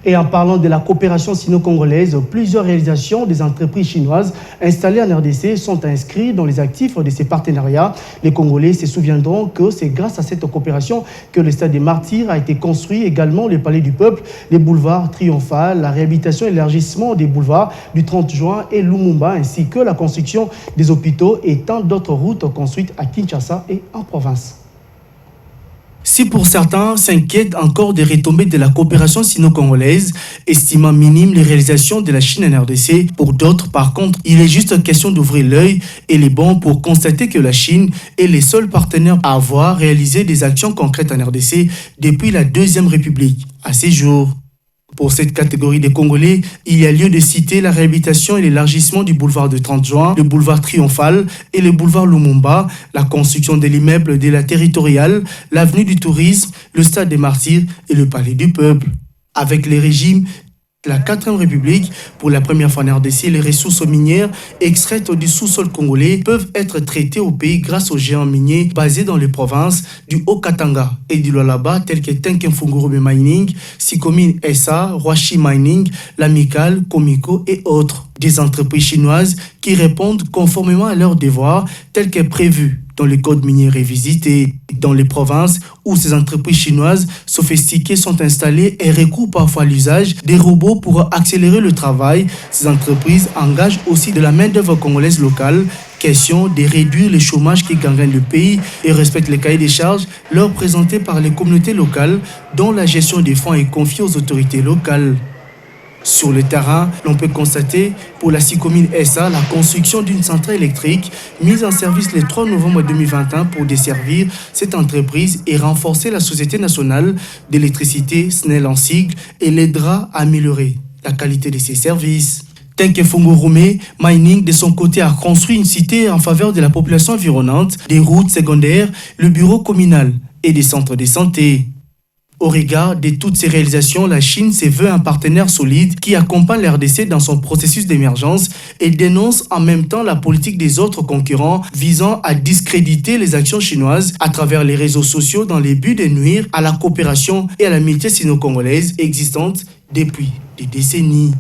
Et en parlant de la coopération sino-congolaise, plusieurs réalisations des entreprises chinoises installées en RDC sont inscrites dans les actifs de ces partenariats. Les Congolais se souviendront que c'est grâce à cette coopération que le stade des Martyrs a été construit, également le Palais du Peuple, les boulevards Triomphal, la réhabilitation et l'élargissement des boulevards du 30 juin et Lumumba, ainsi que la construction des hôpitaux et tant d'autres routes construites à Kinshasa et en province. Si pour certains s'inquiètent encore des retombées de la coopération sino-congolaise, estimant minimes les réalisations de la Chine en RDC, pour d'autres, par contre, il est juste question d'ouvrir l'œil et les bons pour constater que la Chine est les seuls partenaires à avoir réalisé des actions concrètes en RDC depuis la Deuxième République, à ces jours. Pour cette catégorie des Congolais, il y a lieu de citer la réhabilitation et l'élargissement du boulevard de 30 juin, le boulevard Triomphal et le boulevard Lumumba, la construction de l'immeuble de la Territoriale, l'avenue du Tourisme, le stade des Martyrs et le Palais du Peuple. Avec les régimes de la 4e République, pour la première fois en RDC, les ressources minières extraites du sous-sol congolais peuvent être traitées au pays grâce aux géants miniers basés dans les provinces du Haut-Katanga et du Lualaba, tels que Tenkenfungurube Mining, Sikomin SA, Rwashi Mining, L'Amical, Komiko et autres. Des entreprises chinoises qui répondent conformément à leurs devoirs tels que prévus dans le code minier révisité. Dans les provinces où ces entreprises chinoises sophistiquées sont installées et recourent parfois à l'usage des robots pour accélérer le travail, ces entreprises engagent aussi de la main-d'œuvre congolaise locale. Question de réduire le chômage qui gangrène le pays et respectent les cahiers des charges leur présentés par les communautés locales dont la gestion des fonds est confiée aux autorités locales. Sur le terrain, l'on peut constater pour la Sikomin SA la construction d'une centrale électrique mise en service le 3 novembre 2021 pour desservir cette entreprise et renforcer la Société nationale d'électricité, SNEL en sigle, et l'aidera à améliorer la qualité de ses services. Tenkenfungurube Mining, de son côté, a construit une cité en faveur de la population environnante, des routes secondaires, le bureau communal et des centres de santé. Au regard de toutes ces réalisations, la Chine se veut un partenaire solide qui accompagne la RDC dans son processus d'émergence et dénonce en même temps la politique des autres concurrents visant à discréditer les actions chinoises à travers les réseaux sociaux dans le but de nuire à la coopération et à l'amitié sino-congolaise existante depuis des décennies.